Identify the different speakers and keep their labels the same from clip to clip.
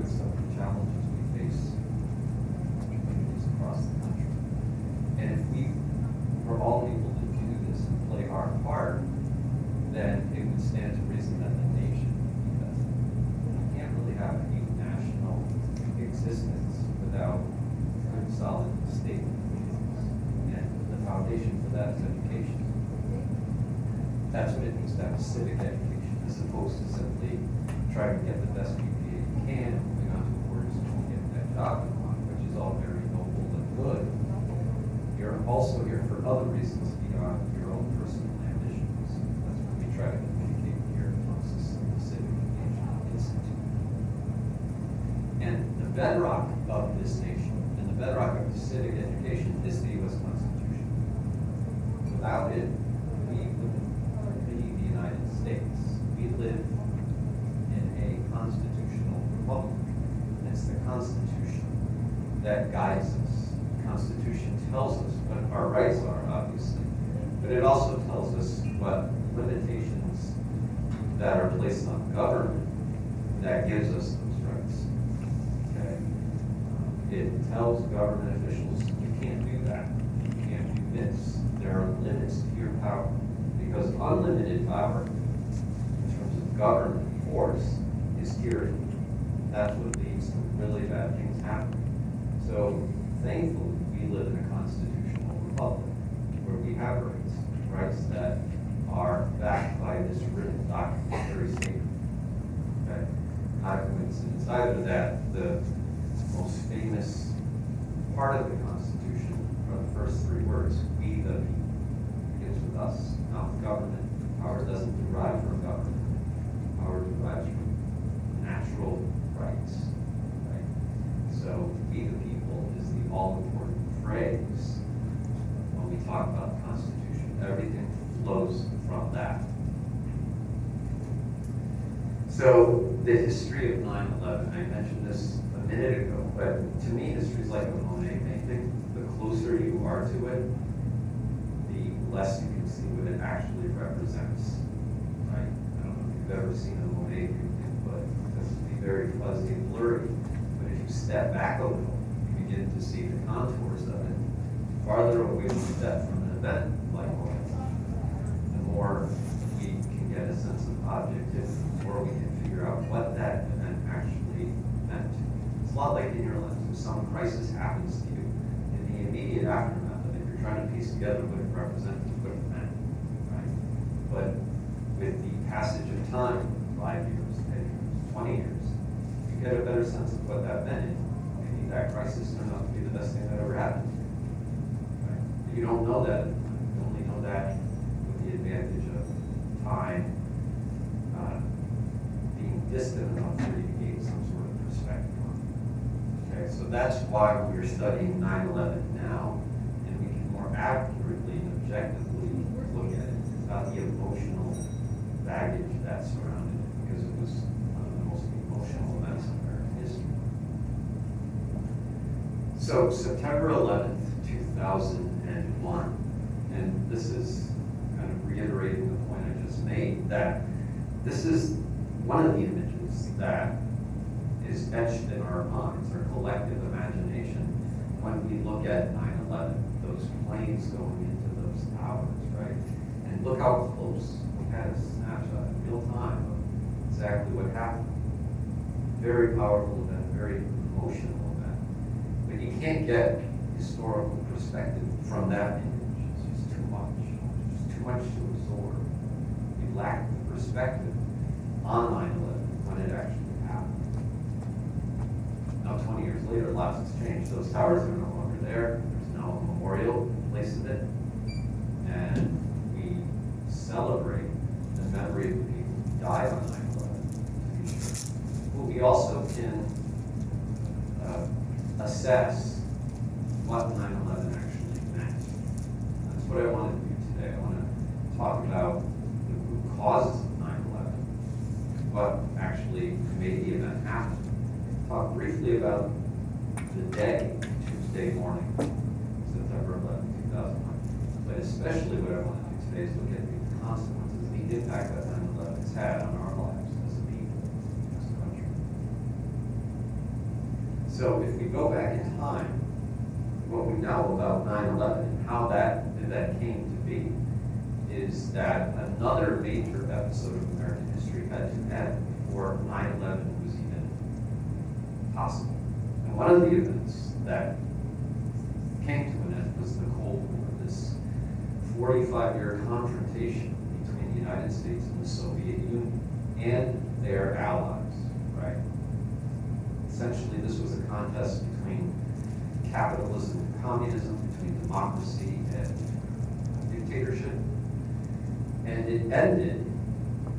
Speaker 1: with some of the challenges we face in communities across the country. And if we were all able to do this and play our part, then it would stand to reason that the nation, because you can't really have a national existence without good, solid state communities. And the foundation for that is education. That's what it means to have a civic education, as opposed to simply trying to get the best GPA you can, moving on to a boarding school, getting that job you want, which is all very noble and good. You're also here for other reasons beyond your own personal ambitions. That's what we try to communicate here amongst the Civic Engagement Institute. And the bedrock of this nation, and the bedrock of the civic education, is the U.S. Constitution. Without it, we wouldn't be the United States. We live in a constitutional republic. And it's the Constitution that guides us. The Constitution tells us what our rights are, obviously, but it also tells us what limitations that are placed on government that gives us those rights. Okay? It tells government officials, you can't do that. You can't do this. There are limits to your power, because unlimited power in terms of government force is tyranny. That's what leads to really bad things happening. So thankfully, we live in a constitutional republic where we have rights that are backed by this written document, very sacred. Okay? Not a coincidence either that the most famous part of the Constitution are the first three words, we the people. It begins with us, not with government. Power doesn't derive from government. Power derives from natural rights. Right? So we the people is the all-important phrase when we talk about the Constitution. Everything flows from that. So the history of 9/11, I mentioned this a minute ago, but to me history is like a Monet painting. The closer you are to it, the less you can see what it actually represents. Right? I don't know if you've ever seen a Monet painting, but it tends to be very fuzzy and blurry. But if you step back a little, you begin to see the contours of it. Farther away we step from an event like oil, the more we can get a sense of objectivity, the more we can figure out what that event actually meant. It's a lot like in your life. If some crisis happens to you, in the immediate aftermath of it, you're trying to piece together what it represented, what it meant, right? But with the passage of time, 5 years, 10 years, 20 years, you get a better sense of what that meant. Maybe that crisis turned out to be the best thing that ever happened. Right? You don't know that. You only know that with the advantage of time being distant enough for you to gain some sort of perspective on it. Okay, so that's why we're studying 9/11 now, and we can more accurately and objectively look at it. It's about the emotional baggage that surrounded it, because it was one of the most emotional events in American history. So September 11th, 2001, and this is kind of reiterating the point I just made, that this is one of the images that is etched in our minds, our collective imagination, when we look at 9/11, those planes going into those towers, right? And look how close. We had a snapshot in real time of exactly what happened. Very powerful event, very emotional event. But you can't get historical perspective from that image. It's just too much. It's just too much to absorb. We lack the perspective on 9/11 when it actually happened. Now 20 years later, lots has changed. Those towers are no longer there. There's now a memorial in place of it. And we celebrate the memory of the people who died on 9/11, to be sure. But we also can assess what 9/11 actually meant. That's what I want to do today. I want to talk about the root causes of 9/11, what actually made the event happen. Talk briefly about the day, Tuesday morning, September 11, 2001. But especially what I want to do today is look at the consequences, the impact that 9/11 has had on our lives as a people, as a country. So if we go back in time, what we know about 9/11 and how that event came to be is that another major episode of American history had to end before 9/11 was even possible. And one of the events that came to an end was the Cold War, this 45-year confrontation between the United States and the Soviet Union and their allies, right? Essentially, this was a contest between capitalism and communism, between democracy and dictatorship. And it ended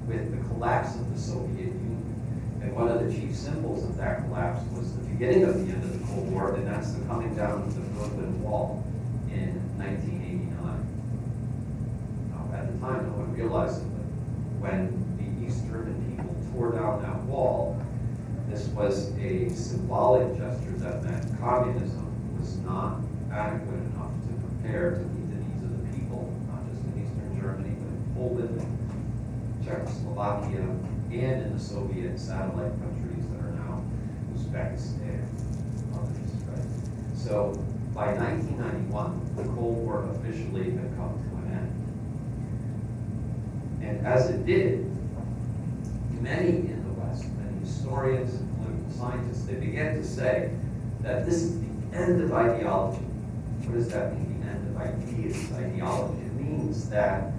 Speaker 1: with the collapse of the Soviet Union. And one of the chief symbols of that collapse was the beginning of the end of the Cold War, and that's the coming down of the Berlin Wall in 1989. Now, at the time, no one realized it, but when the East German people tore down that wall, this was a symbolic gesture that meant communism was not adequate enough to prepare to meet the needs of the people, not just in Eastern Germany, but in Poland, Czechoslovakia, and in the Soviet satellite countries that are now Uzbekistan and others, right? So by 1991, the Cold War officially had come to an end. And as it did, many in the West, many historians and political scientists, they began to say that this is the end of ideology. What does that mean, the end of ideology? It means that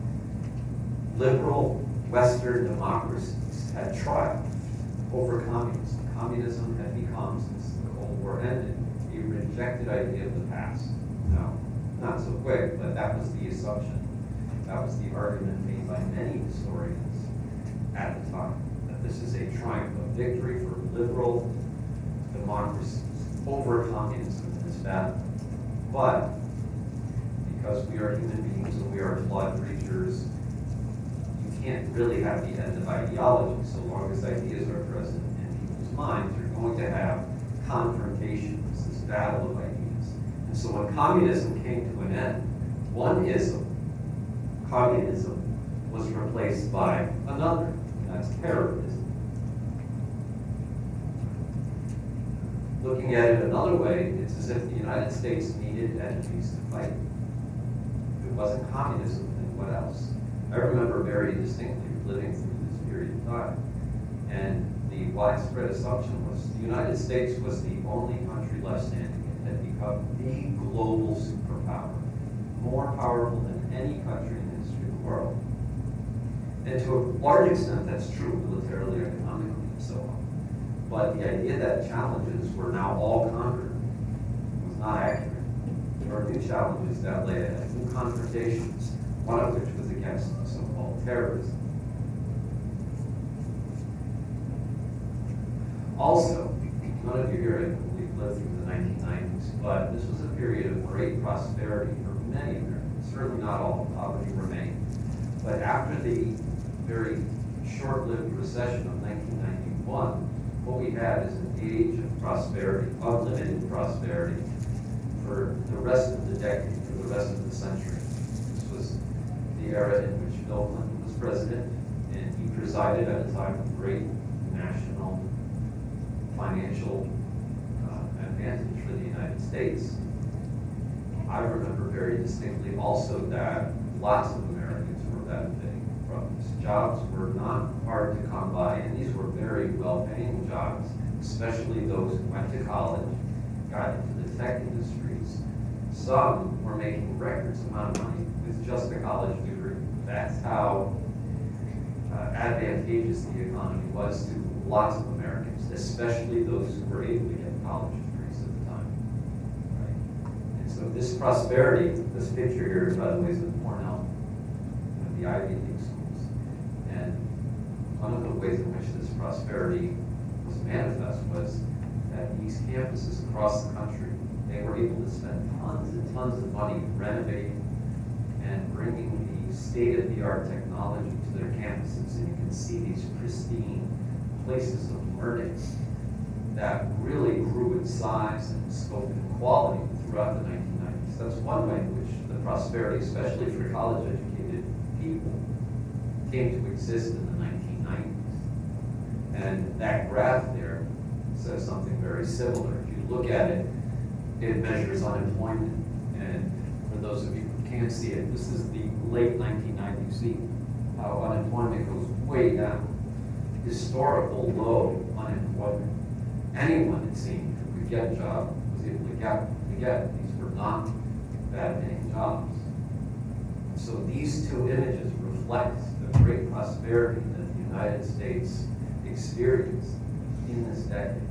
Speaker 1: liberal Western democracies had triumphed over communism. Communism had become, since the Cold War ended, a rejected idea of the past. No, not so quick, but that was the assumption. That was the argument made by many historians at the time, that this is a triumph, a victory for liberal democracies over communism in this battle. But because we are human beings and we are flawed creatures, you can't really have the end of ideology. So long as ideas are present in people's minds, you're going to have confrontations, this battle of ideas. And so when communism came to an end, one ism, communism, was replaced by another, and that's terrorism. Looking at it another way, it's as if the United States needed enemies to fight. If it wasn't communism, then what else? I remember very distinctly living through this period of time, and the widespread assumption was the United States was the only country left standing. It had become the global superpower, more powerful than any country in the history of the world. And to a large extent, that's true militarily, economically, and so on. But the idea that challenges were now all conquered was not accurate. There were new challenges that lay ahead, new confrontations, one of which was against so-called terrorism. Also, none of you here, I believe, lived through the 1990s, but this was a period of great prosperity for many Americans. Certainly not all, poverty remained. But after the very short-lived recession of 1991, what we had is an age of prosperity, unlimited prosperity, for the rest of the decade, for the rest of the century. This was the era in which Bill Clinton was president, and he presided at a time of great national financial advantage for the United States. I remember very distinctly also that lots of Americans were benefiting from this. Jobs were not hard to come by, and these were very well-paying jobs, especially those who went to college, got into the tech industries. Some were making records amount of money with just a college degree. That's how advantageous the economy was to lots of Americans, especially those who were able to get college degrees at the time. Right? And so this prosperity, this picture here, by the way, is of Cornell, the Ivy League schools. And one of the ways in which this prosperity was manifest was that these campuses across the country, they were able to spend tons and tons of money renovating and bringing the state-of-the-art technology to their campuses. And you can see these pristine places of learning that really grew in size and scope and quality throughout the 1990s. That's one way in which the prosperity, especially for college-educated people, came to exist in the 1990s. And that graph there says something very similar. If you look at it, it measures unemployment. And for those of you who can't see it, this is the late 1990s. See how unemployment goes way down. Historical low unemployment. Anyone, it seemed, who could get a job was able to get. These were not bad paying jobs. So these two images reflect the great prosperity that the United States experienced in this decade.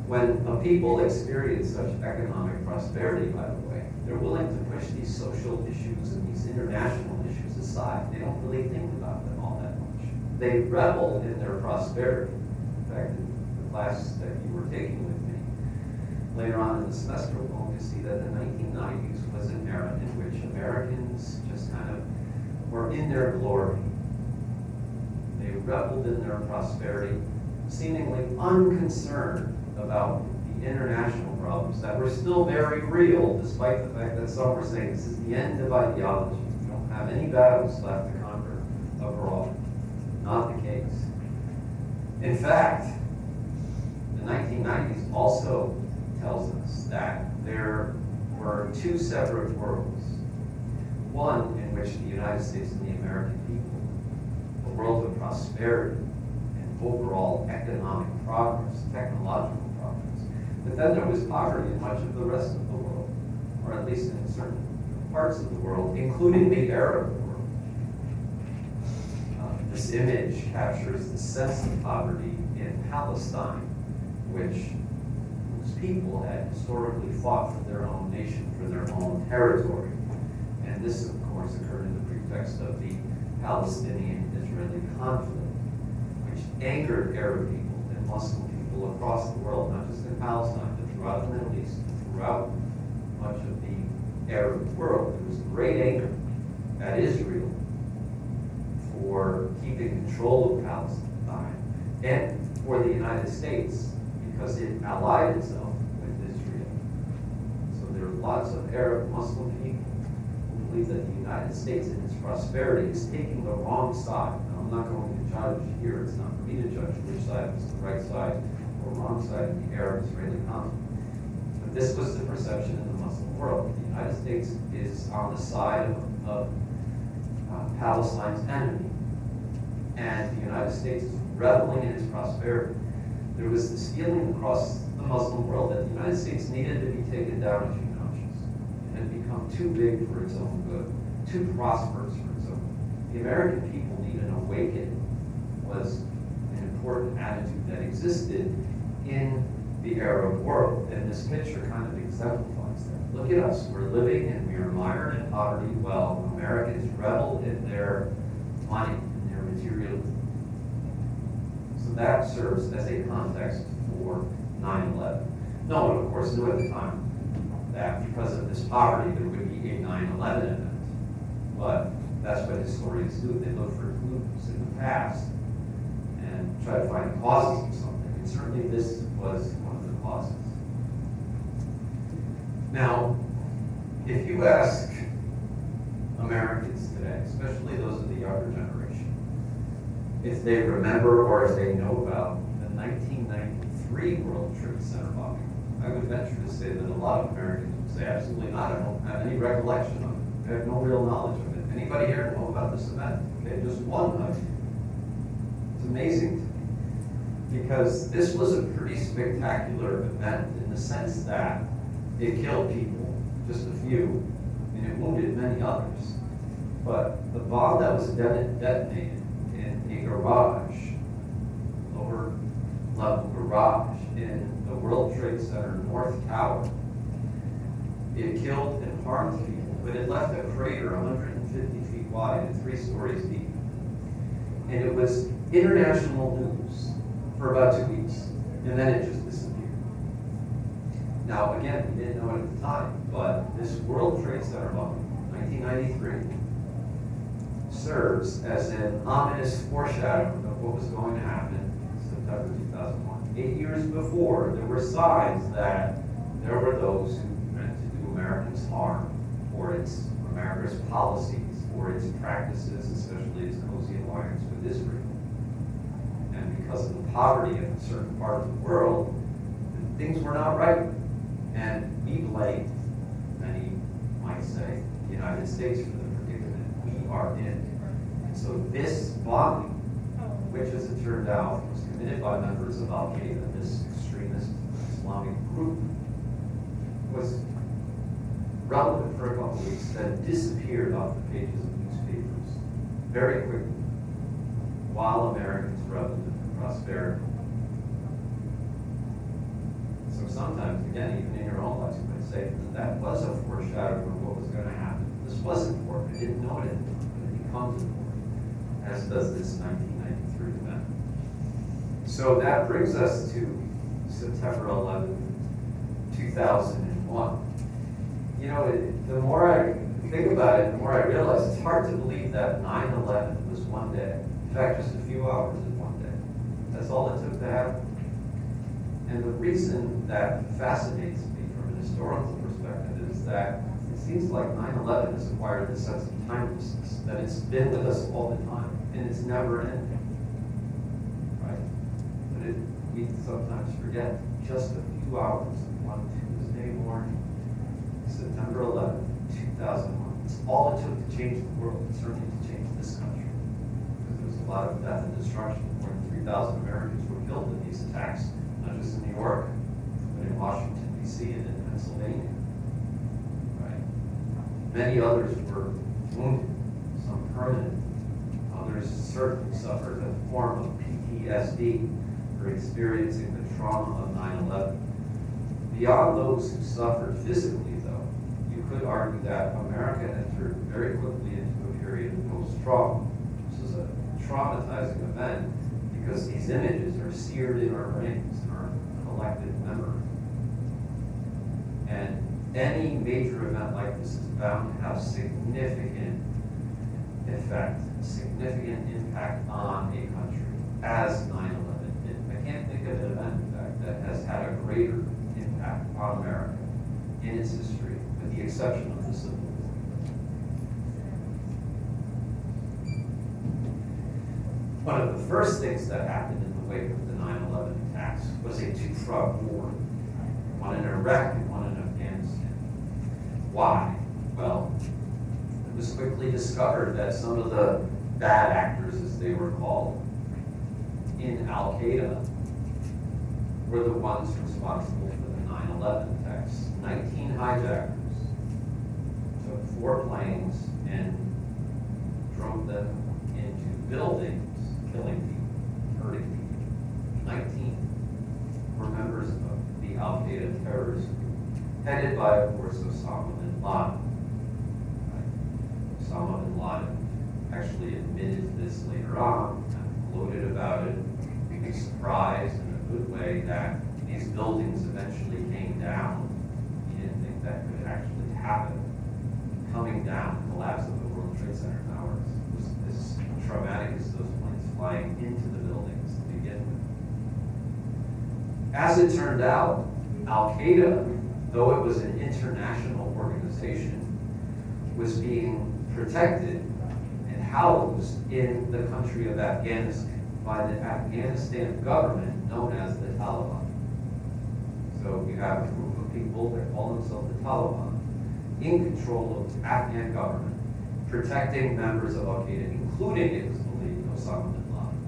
Speaker 1: When a people experience such economic prosperity, by the way, they're willing to push these social issues and these international issues aside. They don't really think about them all that much. They revel in their prosperity. In fact, in the class that you were taking with me, later on in the semester, we're going to see that the 1990s was an era in which Americans just kind of were in their glory. They reveled in their prosperity, seemingly unconcerned about the international problems that were still very real, despite the fact that some were saying this is the end of ideology. We don't have any battles left to conquer abroad. Not the case. In fact, the 1990s also tells us that there were two separate worlds. One in which the United States and the American people, a world of prosperity and overall economic progress, technological progress. But then there was poverty in much of the rest of the world, or at least in certain parts of the world, including the Arab world. This image captures the sense of poverty in Palestine, whose people had historically fought for their own nation, for their own territory. And this, of course, occurred in the pretext of the Palestinian-Israeli conflict, which angered Arab people and Muslim people across the world, not just in Palestine, but throughout the Middle East, throughout much of the Arab world. There was great anger at Israel for keeping control of Palestine and for the United States because it allied itself with Israel. So there are lots of Arab Muslim people who believe that the United States in its prosperity is taking the wrong side. Now, I'm not going to judge here. It's not for me to judge which side is the right side or wrong side in the Arab-Israeli conflict. But this was the perception in the Muslim world. The United States is on the side of Palestine's enemy. And the United States is reveling in its prosperity. There was this feeling across the Muslim world that the United States needed to be taken down a few notches. It had become too big for its own good, too prosperous for its own good. The American people need an awakening was an important attitude that existed in the Arab world. And this picture kind of exemplifies that. Look at us. We're living and we are mired in poverty while Americans revel in their money, in their materialism. So that serves as a context for 9/11. No one, of course, knew at the time that because of this poverty there would be a 9/11 event. But that's what historians do. They look for clues in the past and try to find causes of something. And certainly this was one of the causes. Now, if you ask Americans today, especially those of the younger generation, if they remember or if they know about the 1993 World Trade Center bombing, I would venture to say that a lot of Americans would say, absolutely not, I don't have any recollection of it. I have no real knowledge of it. Anybody here know about this event? Okay, just one of you. It's amazing to me because this was a pretty spectacular event in the sense that it killed people, just a few, and it wounded many others. But the bomb that was detonated in a garage, lower level garage in the World Trade Center North Tower, it killed and harmed people, but it left a crater 150 feet wide and 3 stories deep. And it was international news for about 2 weeks, and then it just disappeared. Now, again, we didn't know it at the time, but this World Trade Center bombing, 1993, serves as an ominous foreshadowing of what was going to happen in September 2001. 8 years before, there were signs that there were those who meant to do Americans harm for America's policies, for its practices, especially its cozy alliance with Israel. And and because of the poverty in a certain part of the world, things were not right. And we blame, many might say, the United States for the predicament we are in. And so this bombing, which as it turned out was committed by members of Al-Qaeda, this extremist Islamic group, was relevant for a couple of weeks, then disappeared off the pages of newspapers very quickly, while Americans reveled in prosperity. So sometimes, again, even in your own lives, you might say that was a foreshadowing of what was going to happen. This was important. I didn't know it, but it becomes important, as does this 1993 event. So that brings us to September 11, 2001. You know, the more I think about it, the more I realize it's hard to believe that 9/11 was one day. In fact, just a few hours in one day. That's all it took to happen. And the reason that fascinates me from an historical perspective is that it seems like 9/11 has acquired this sense of timelessness, that it's been with us all the time, and it's never ending. Right? But we sometimes forget just a few hours on Tuesday morning, September 11, 2001. It's all it took to change the world, and certainly to change this country. Because there was a lot of death and destruction. More than 3,000 Americans were killed in these attacks, not just in New York, but in Washington, D.C. and in Pennsylvania. Right? Many others were wounded, some permanent. Others certainly suffered a form of PTSD for experiencing the trauma of 9/11. Beyond those who suffered physically, though, you could argue that America entered very quickly into a period of post-trauma. This is a traumatizing event because these images are seared in our brains, in our collective memory. And any major event like this is bound to have significant effect, significant impact on a country, as 9/11 did. I can't think of an event, in fact, that has had a greater impact on America in its history, with the exception of the Civil War. One of the first things that happened in the wake of the 9/11 attacks was a two-front war, one in Iraq and one in Afghanistan. Why? Well, it was quickly discovered that some of the bad actors, as they were called, in Al-Qaeda were the ones responsible for the 9/11 attacks. 19 hijackers took 4 planes and drove them into buildings, killing people, hurting people. 19 were members of the Al-Qaeda terrorist group, headed by, of course, Osama bin Laden. Right? Osama bin Laden actually admitted to this later on, and gloated about it, being surprised in a good way that these buildings eventually came down. He didn't think that could actually happen. Coming down, the collapse of the World Trade Center towers was as traumatic as those planes flying into the buildings to begin with. As it turned out, Al-Qaeda, though it was an international organization, was being protected and housed in the country of Afghanistan by the Afghanistan government known as the Taliban. So you have a group of people that call themselves the Taliban in control of the Afghan government, protecting members of Al-Qaeda, including, it was believed, Osama bin Laden.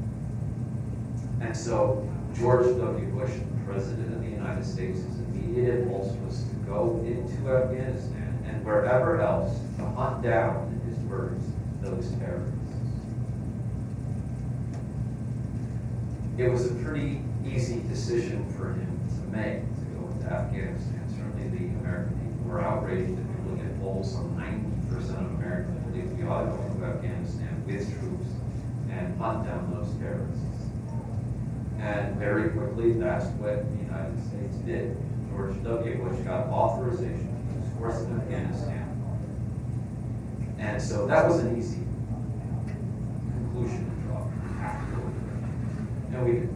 Speaker 1: And so George W. Bush, the President of the United States, his immediate impulse was to go into Afghanistan and wherever else to hunt down, in his words, those terrorists. It was a pretty easy decision for him to make, to go into Afghanistan. Certainly the American people were outraged. If you look at polls, some 90% of Americans believe we ought to go into Afghanistan with troops and hunt down those terrorists. And very quickly, that's what the United States did. George W. Bush got authorization to use force in Afghanistan. And so that was an easy conclusion to draw. And we did.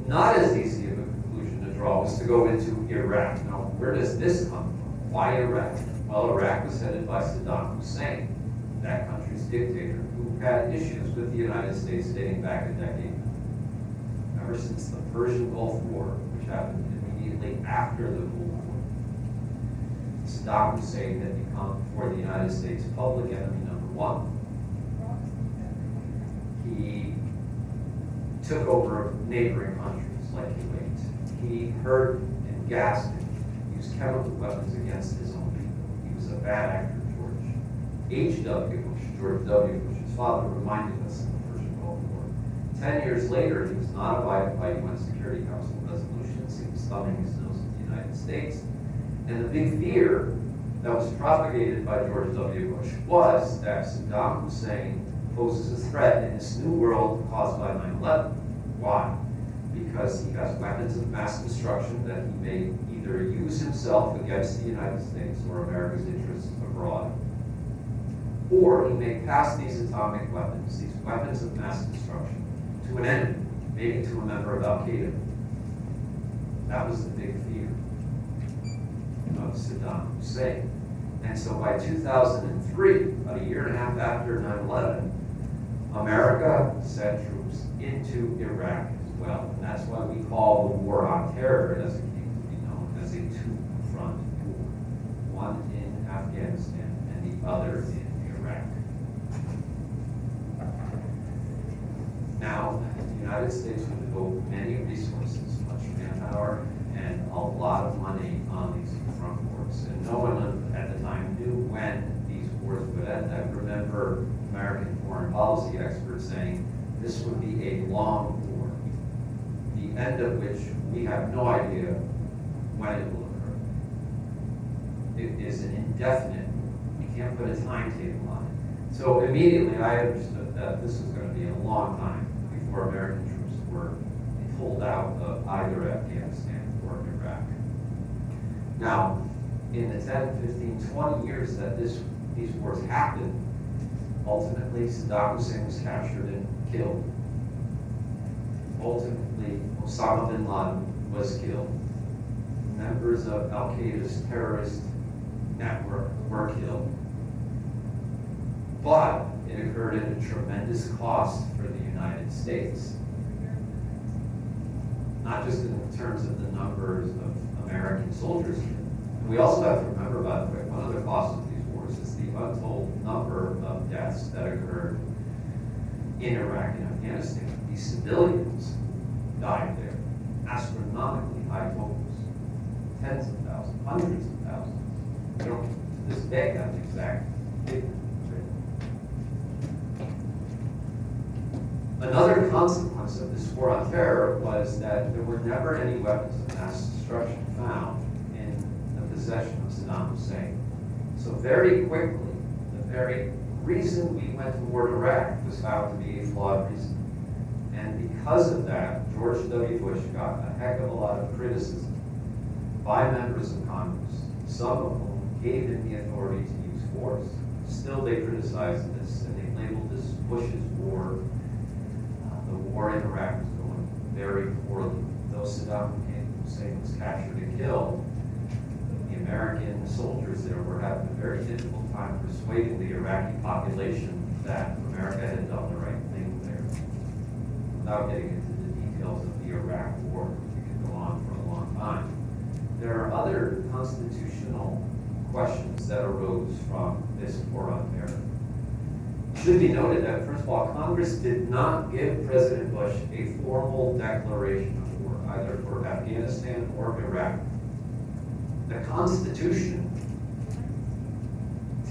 Speaker 1: Not as easy of a conclusion to draw was to go into Iraq. Now, where does this come from? Why Iraq? Well, Iraq was headed by Saddam Hussein. that country's dictator, who had issues with the United States dating back a decade. Ever since the Persian Gulf War, which happened immediately after the Cold War, Saddam Hussein had become, for the United States, public enemy number one. He took over neighboring countries like Kuwait. He hurt and gassed and used chemical weapons against his own people. He was a bad actor, George W. Bush's father, reminded us in the Persian Gulf War. 10 years later, he was not abiding by UN Security Council resolutions. He was thumbing his nose at the United States. And the big fear that was propagated by George W. Bush was that Saddam Hussein poses a threat in this new world caused by 9/11. Why? Because he has weapons of mass destruction that he may either use himself against the United States or America's interests abroad, or he may pass these atomic weapons, these weapons of mass destruction, to an enemy, maybe to a member of Al-Qaeda. That was the big fear of Saddam Hussein. And so by 2003, about a year and a half after 9/11, America sent troops into Iraq as well. And that's why we call the war on terror, as it came to be known, as a two-front war. One in Afghanistan and the other in Iraq. Now, the United States would devote many resources, much manpower, and a lot of money on these front wars. And no one at the time knew when these wars would end. I remember American foreign policy experts saying this would be a long war, the end of which we have no idea when it will occur. It is an indefinite war. We can't put a timetable on it. So immediately I understood that this was going to be a long time before American troops were pulled out of either Afghanistan or Iraq. Now, in the 10, 15, 20 years that these wars happened, ultimately Saddam Hussein was captured and killed. Ultimately, Osama bin Laden was killed. Members of Al-Qaeda's terrorist network were killed. But it occurred at a tremendous cost for the United States. Not just in terms of the numbers of American soldiers. And we also have to remember, by the way, one other cost of these wars is the untold number of deaths that occurred in Iraq and Afghanistan. These civilians died there. Astronomically high totals. Tens of thousands, hundreds of thousands. We don't, to this day, have the exact figure. Another consequence of this war on terror was that there were never any weapons of mass destruction found in the possession of Saddam Hussein. So very quickly, the very reason we went to war in Iraq was found to be a flawed reason. And because of that, George W. Bush got a heck of a lot of criticism by members of Congress, some of whom gave him the authority to use force. Still, they criticized this, and they labeled this Bush's war. The war in Iraq was going very poorly. Though Saddam Hussein was captured and killed, the American soldiers there were having a very difficult time persuading the Iraqi population that America had done the right thing there. Without getting into the details of the Iraq war, we could go on for a long time. There are other constitutional questions that arose from this war on terror. It should be noted that, first of all, Congress did not give President Bush a formal declaration of war, either for Afghanistan or Iraq. The Constitution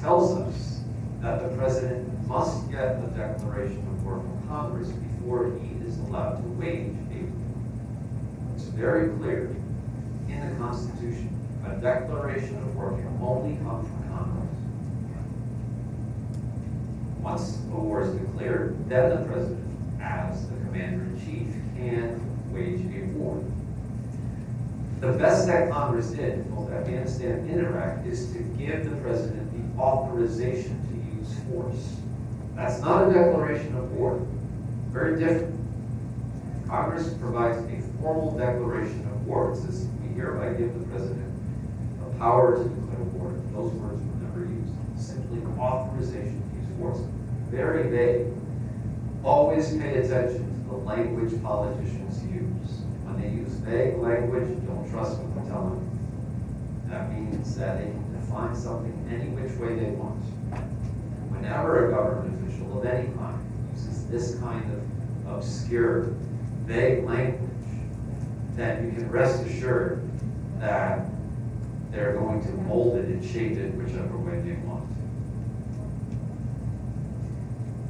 Speaker 1: tells us that the president must get a declaration of war from Congress before he is allowed to wage a war. It's very clear in the Constitution. A declaration of war can only come from Congress. Once a war is declared, then the president, as the commander-in-chief, can wage a war. The best that Congress did in both Afghanistan and Iraq is to give the president the authorization to use force. That's not a declaration of war. Very different. Congress provides a formal declaration of war. It says, we hereby give the president the power to declare war. Those words were never used. Simply authorization to use
Speaker 2: force. Very vague. Always pay attention to the language politicians use. When they use vague language, don't trust what they're telling you. That means that they can define something any which way they want. Whenever a government official of any kind uses this kind of obscure, vague language, then you can rest assured that they're going to mold it and shape it whichever way they want.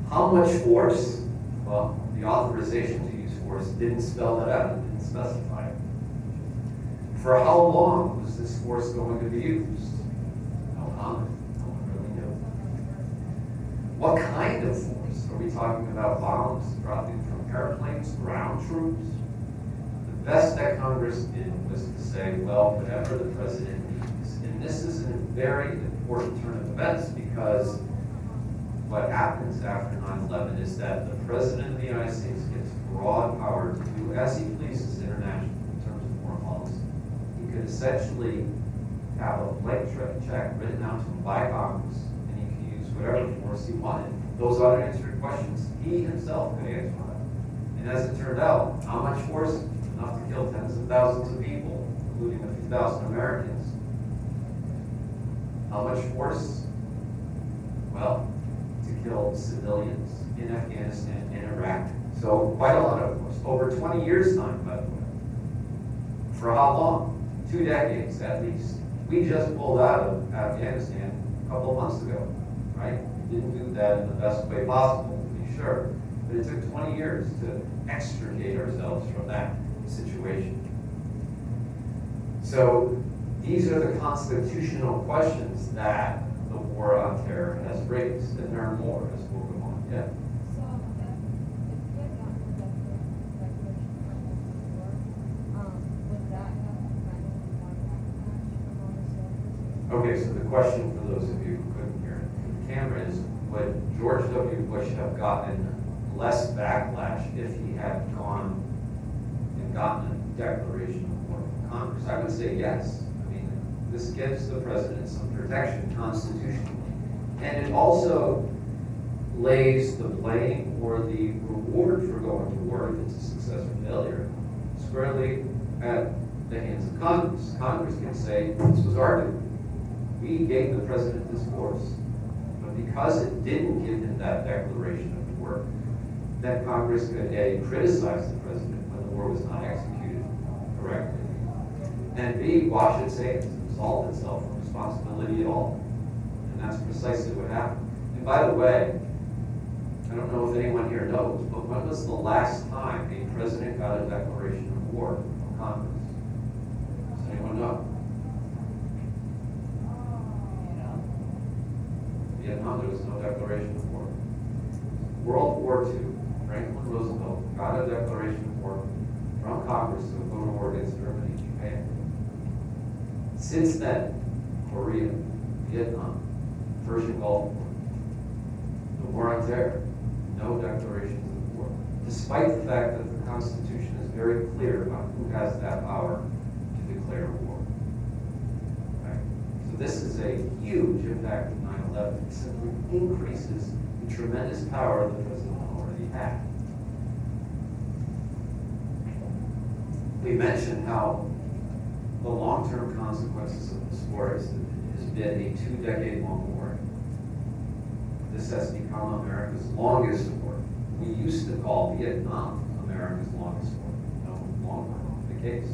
Speaker 2: How much force? Well, the authorization to use force didn't spell that out, it didn't specify it. For how long was this force going to be used? No comment, no one really knew. What kind of force? Are we talking about bombs dropping from airplanes, ground troops? The best that Congress did was to say, well, whatever the president needs. And this is a very important turn of events because what happens after 9/11 is that the President of the United States gets broad power to do as he pleases internationally in terms of foreign policy. He could essentially have a blank check written out to him by Congress, and he could use whatever force he wanted. Those unanswered questions, he himself could answer them. And as it turned out, how much force? Enough to kill tens of thousands of people, including a few thousand Americans. How much force? Well, kill civilians in Afghanistan and Iraq. So quite a lot of force. Over 20 years' time, by the way. For how long? 2 decades at least. We just pulled out of Afghanistan a couple of months ago, right? We didn't do that in the best way possible, to be sure. But it took 20 years to extricate ourselves from that situation. So these are the constitutional questions that the war on terror has raised, and there are more as we'll go on. Yeah.
Speaker 3: So, if you had gotten the declaration of war, would that have prevented more backlash from all the soldiers?
Speaker 2: Okay, so the question for those of you who couldn't hear it from the camera is, would George W. Bush have gotten less backlash if he had gone and gotten a declaration of war from Congress? I would say yes. This gives the president some protection constitutionally. And it also lays the blame or the reward for going to war if it's a success or failure squarely at the hands of Congress. Congress can say, this was our doing. We gave the president this force. But because it didn't give him that declaration of war, then Congress could A, criticize the president when the war was not executed correctly, and B, wash its hands, absolve itself from responsibility at all. And that's precisely what happened. And by the way, I don't know if anyone here knows, but when was the last time a president got a declaration of war from Congress? Does anyone know? Vietnam, there was no declaration of war. World War II, Franklin Roosevelt got a declaration of war from Congress to go to war against Germany and Japan. Since then, Korea, Vietnam, Persian Gulf War, the war on terror, no declarations of war, despite the fact that the Constitution is very clear on who has that power to declare war. Right? So this is a huge impact of 9/11. It simply increases the tremendous power the president already had. We mentioned how the long-term consequences of this war has been a 2-decade-long war. This has become America's longest war. We used to call Vietnam America's longest war. No longer the case.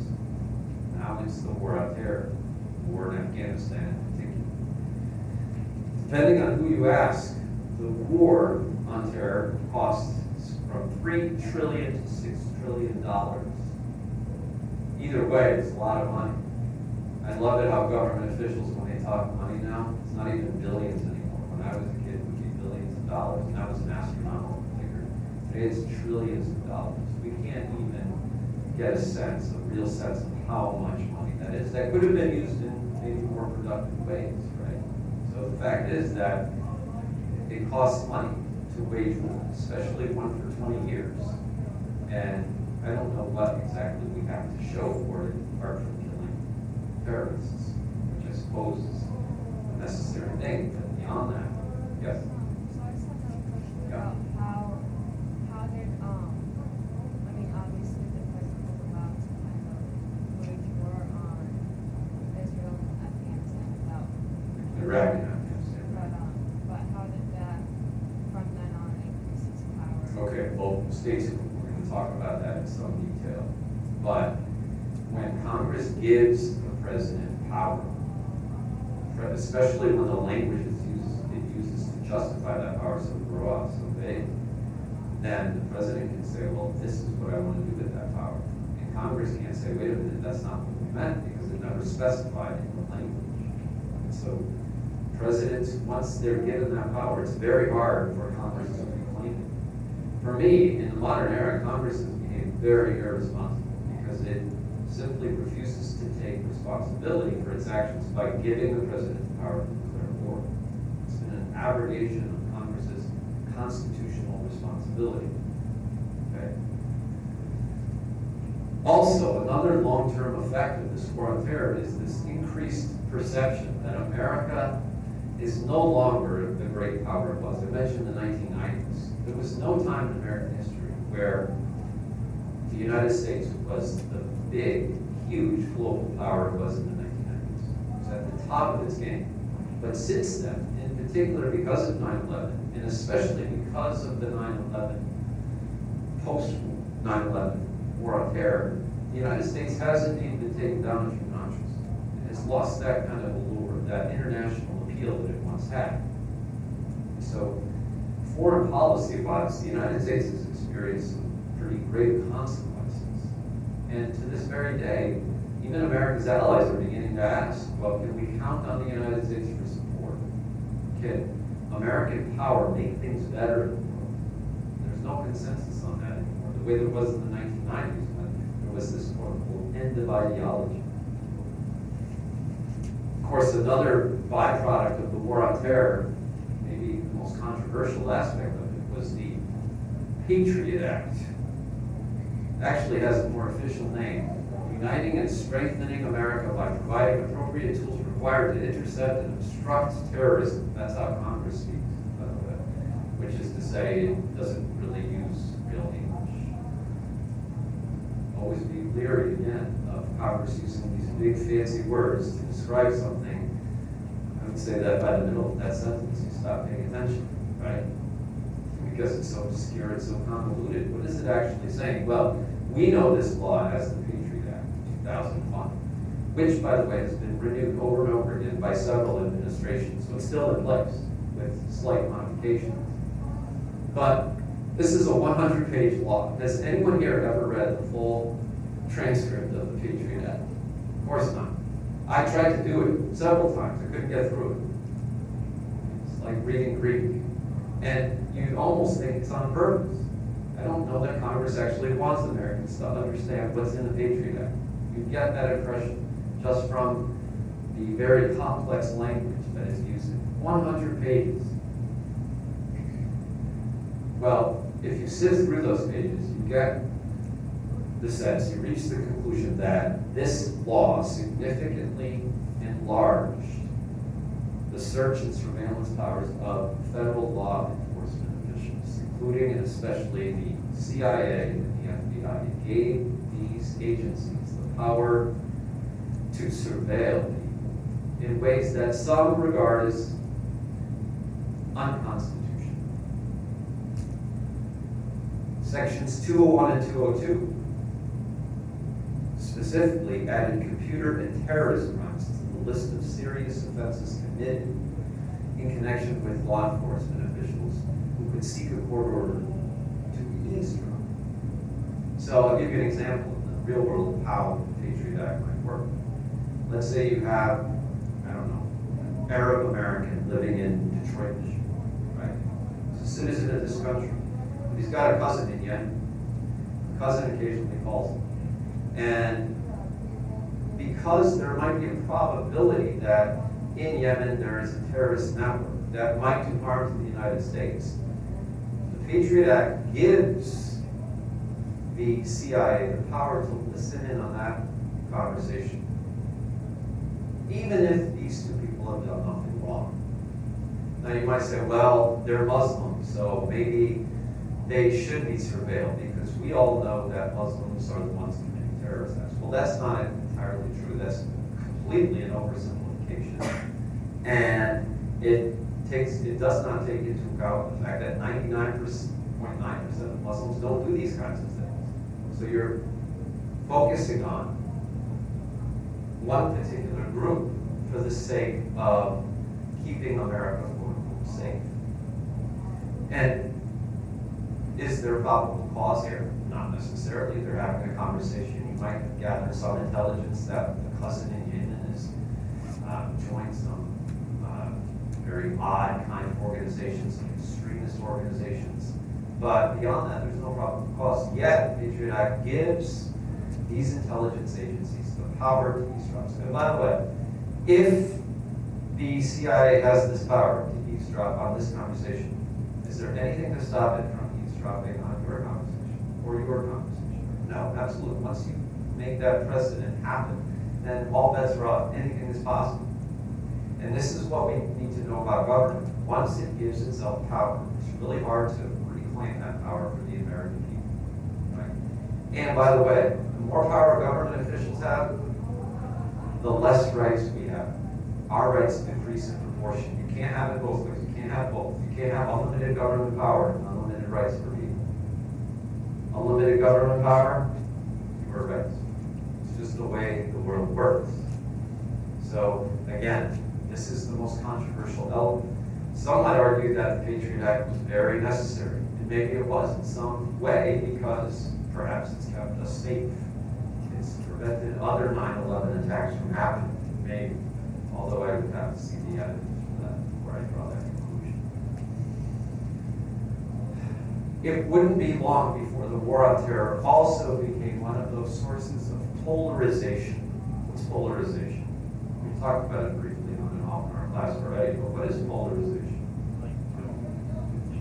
Speaker 2: Now it's the war on terror, the war in Afghanistan in particular. Depending on who you ask, the war on terror costs from $3 trillion to $6 trillion. Either way, it's a lot of money. I love it how government officials, when they talk money now, it's not even billions anymore. When I was a kid, it would be billions of dollars, and that was an astronomical figure. Today it's trillions of dollars. We can't even get a sense, a real sense of how much money that is. That could have been used in maybe more productive ways, right? So the fact is that it costs money to wage war, especially one for 20 years. And I don't know what exactly we have to show for it, apart from killing terrorists, which I suppose is a necessary thing, but beyond that, yes?
Speaker 3: So I saw
Speaker 2: So stay tuned, we're going to talk about that in some detail. But when Congress gives the president power, especially when the language it uses to justify that power so broad, so vague, then the president can say, well, this is what I want to do with that power. And Congress can't say, wait a minute, that's not what we meant, because it never specified in the language. And so presidents, once they're given that power, it's very hard for Congress to reclaim it. For me, in the modern era, Congress has become very irresponsible because it simply refuses to take responsibility for its actions by giving the president the power to declare war. It's been an abrogation of Congress's constitutional responsibility. Okay. Also, another long-term effect of this war on terror is this increased perception that America is no longer the great power it was. I mentioned the 1990s. There was no time in American history where the United States was the big, huge global power it was in the 1990s. It was at the top of its game. But since then, in particular because of 9/11, and especially because of the 9/11, post 9/11 war on terror, the United States has indeed been taken down a few notches. It has lost that kind of allure, that international appeal that it once had. So, foreign policy-wise, the United States has experienced some pretty grave consequences. And to this very day, even America's allies are beginning to ask, well, can we count on the United States for support? Can American power make things better in the world? There's no consensus on that anymore, the way there was in the 1990s when there was this quote-unquote end of ideology. Of course, another byproduct of the war on terror, maybe the most controversial aspect of it, was the Patriot Act. It actually has a more official name: Uniting and Strengthening America by Providing Appropriate Tools Required to Intercept and Obstruct Terrorism. That's how Congress speaks, by the way, which is to say it doesn't really use real English. Always be leery, again, of Congress using these big fancy words to describe something. I would say that by the middle of that sentence, you stop paying attention, right? Because it's so obscure and so convoluted. What is it actually saying? Well, we know this law as the Patriot Act of 2001, which, by the way, has been renewed over and over again by several administrations, so it's still in place with slight modifications. But this is a 100-page law. Has anyone here ever read the full transcript of the Patriot Act? Of course not. I tried to do it several times. I couldn't get through it. It's like reading Greek. And you almost think it's on purpose. I don't know that Congress actually wants Americans to understand what's in the Patriot Act. You get that impression just from the very complex language that is used. 100 pages. Well, if you sift through those pages, you get the sense, you reach the conclusion that this law significantly enlarged the search and surveillance powers of federal law enforcement officials, including and especially the CIA and the FBI. It gave these agencies the power to surveil people in ways that some regard as unconstitutional. Sections 201 and 202 specifically added computer and terrorism crimes to the list of serious offenses committed in connection with law enforcement officials who could seek a court order to eavesdrop. So I'll give you an example in the real world of how the Patriot Act might work. Let's say you have, I don't know, an Arab American living in Detroit, Michigan, right? He's a citizen of this country. But he's got a cousin in Yemen. The cousin occasionally calls him. And because there might be a probability that in Yemen there is a terrorist network that might do harm to the United States, the Patriot Act gives the CIA the power to listen in on that conversation, even if these two people have done nothing wrong. Now you might say, well, they're Muslims, so maybe they should be surveilled, because we all know that Muslims are the ones committing terrorist acts. Well, that's not entirely true. That's completely an oversimplification. And it does not take into account the fact that 99% 99.9% of Muslims don't do these kinds of things. So you're focusing on one particular group for the sake of keeping America, quote unquote, safe. And is there probable cause here? Not necessarily. They're having a conversation. You might gather some intelligence that the cousin in Yemen has joined some very odd kind of organizations, like extremist organizations. But beyond that, there's no probable cause. Yet, the Patriot Act gives these intelligence agencies the power to eavesdrop. And by the way, if the CIA has this power to eavesdrop on this conversation, is there anything to stop it from eavesdropping on your conversation or your conversation? No, absolutely. Once you make that precedent happen, then all bets are off. Anything is possible. And this is what we need to know about government. Once it gives itself power, it's really hard to reclaim that power for the American people. Right? And by the way, the more power government officials have, the less rights we have. Our rights decrease in proportion. You can't have it both ways. You can't have both. You can't have unlimited government power and unlimited rights for people. Unlimited government power, fewer rights. It's just the way the world works. So again, this is the most controversial element. Some might argue that the Patriot Act was very necessary, and maybe it was in some way because perhaps it's kept us safe. It's prevented other 9/11 attacks from happening, maybe. Although I would have to see the evidence for that before I draw that conclusion. It wouldn't be long before the war on terror also became one of those sources of polarization. What's polarization? We talked about it briefly on and off in our class already, but what is polarization?
Speaker 4: Like,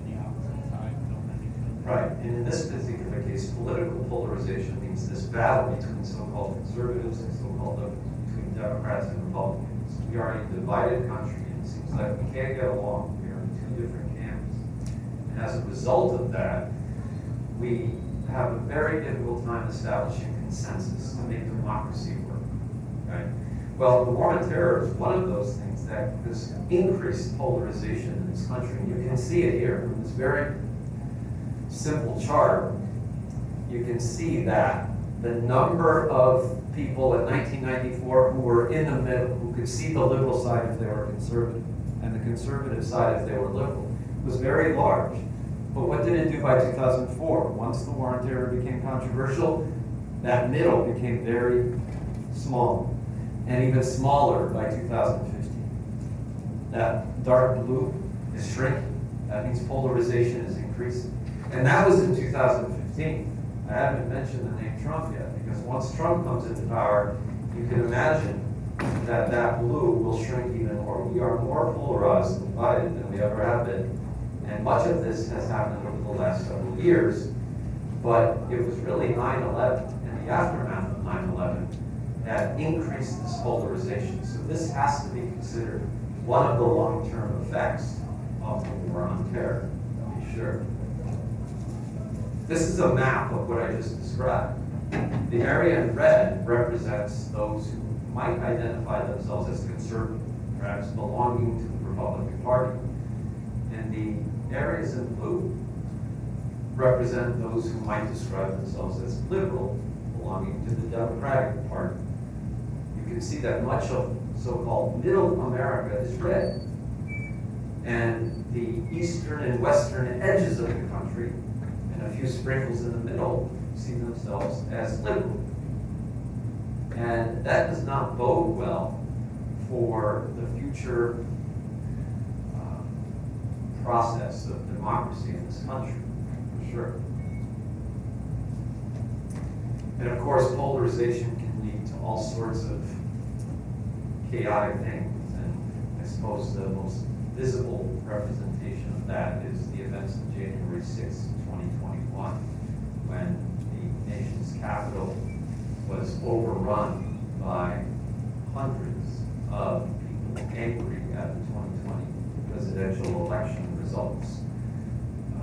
Speaker 4: the opposite side, don't have each other.
Speaker 2: Right, and in this particular case, political polarization means this battle between so-called conservatives and so-called liberals, between Democrats and Republicans. We are a divided country, and it seems like we can't get along. We are in two different camps. And as a result of that, we have a very difficult time establishing consensus to make democracy work. Right? Well, the war on terror is one of those things that has increased polarization in this country. And you can see it here from this very simple chart. You can see that the number of people in 1994 who were in the middle, who could see the liberal side if they were conservative, and the conservative side if they were liberal, was very large. But what did it do by 2004? Once the war on terror became controversial, that middle became very small, and even smaller by 2015. That dark blue is shrinking. That means polarization is increasing. And that was in 2015. I haven't mentioned the name Trump yet, because once Trump comes into power, you can imagine that that blue will shrink even more. We are more polarized and divided than we ever have been. And much of this has happened over the last several years, but it was really 9/11 and the aftermath of 9/11 that increased this polarization. So this has to be considered one of the long-term effects of the war on terror, to be sure. This is a map of what I just described. The area in red represents those who might identify themselves as conservative, perhaps belonging to the Republican Party. And the areas in blue represent those who might describe themselves as liberal, belonging to the Democratic Party. You can see that much of so-called middle America is red. And the eastern and western edges of the country, and a few sprinkles in the middle, see themselves as liberal. And that does not bode well for the future process of democracy in this country, for sure. And of course, polarization can lead to all sorts of chaotic things. And I suppose the most visible representation of that is the events of January 6, 2021, when the nation's capital was overrun by hundreds of people angry at the 2020 presidential election results.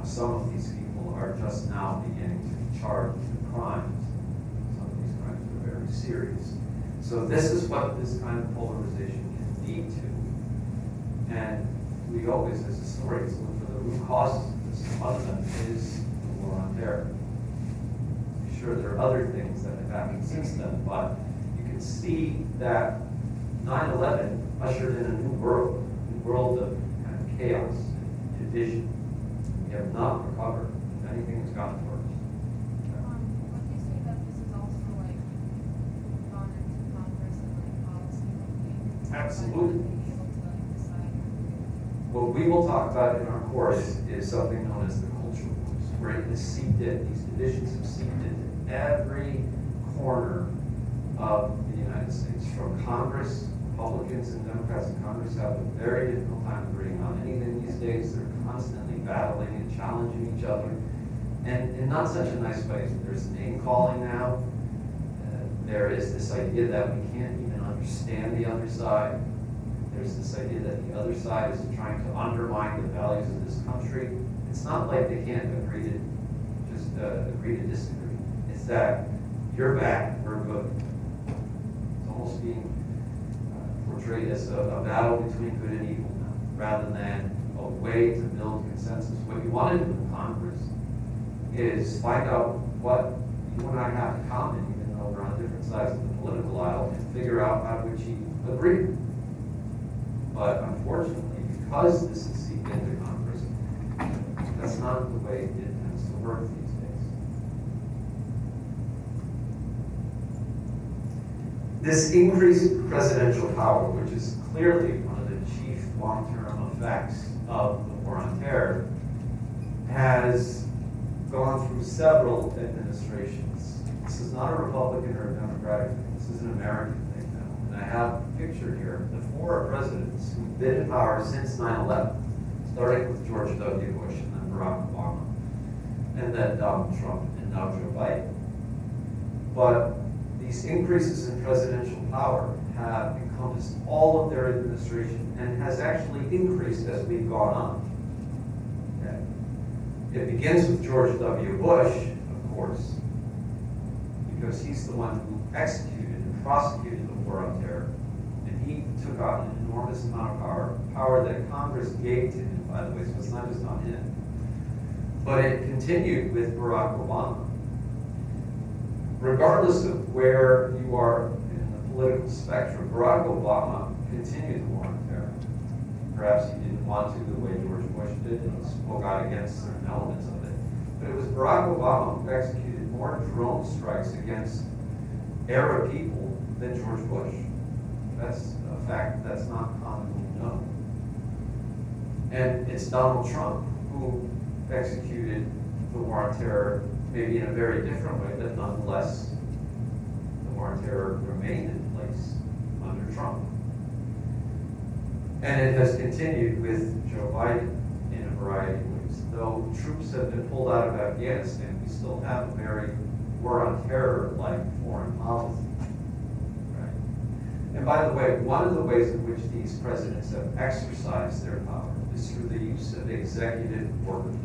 Speaker 2: Some of these people are just now beginning to be charged with crimes. Some of these crimes are very serious. So this is what this kind of polarization can lead to. And we always, as historians, look for the root causes of
Speaker 1: injustice. One of them is the war on terror. Sure, there are other things that have happened since then, but you can see that 9/11 ushered in a new world of kind of chaos and division. We have not recovered. If anything, it's gotten worse.
Speaker 3: Would you say that this is also like gone into Congress and like policy making?
Speaker 1: Absolutely.
Speaker 3: Being able to like decide.
Speaker 1: What we will talk about in our course is something known as the culture wars, where it has seeped in. These divisions have seeped into every corner of the United States, from Congress. Republicans and Democrats in Congress have a very difficult time agreeing on anything these days. They're constantly battling and challenging each other, and in not such a nice way. There's name calling now. There is this idea that we can't even understand the other side. There's this idea that the other side is trying to undermine the values of this country. It's not like they can't agree to disagree. It's that you're bad, we're good. It's almost being portrayed as a battle between good and evil now, rather than a way to build consensus. What you want to do in Congress is find out what you and I have in common, even though we're on different sides of the political aisle, and figure out how to achieve agreement. But unfortunately, because this is seeped into Congress, that's not the way it tends to work these days. This increased presidential power, which is clearly one of the chief long-term effects of the war on terror, has gone through several administrations. This is not a Republican or a Democratic thing. This is an American thing now. And I have a picture here. The four presidents who've been in power since 9/11, starting with George W. Bush and then Barack Obama, and then Donald Trump and now Joe Biden. But these increases in presidential power have encompassed all of their administration and has actually increased as we've gone on. Okay. It begins with George W. Bush, of course, because he's the one who executed and prosecuted the war on terror. And he took on an enormous amount of power that Congress gave to him, by the way, so it's not just on him. But it continued with Barack Obama. Regardless of where you are in the political spectrum, Barack Obama continued the war on terror. Perhaps he didn't want to the way George Bush did, and he spoke out against certain elements of it. But it was Barack Obama who executed more drone strikes against Arab people than George Bush. That's a fact that's not commonly known. And it's Donald Trump who executed the war on terror, maybe in a very different way, but nonetheless, the war on terror remained in place under Trump. And it has continued with Joe Biden in a variety of ways. Though troops have been pulled out of Afghanistan, we still have a very war on terror-like foreign policy. Right? And by the way, one of the ways in which these presidents have exercised their power is through the use of executive orders.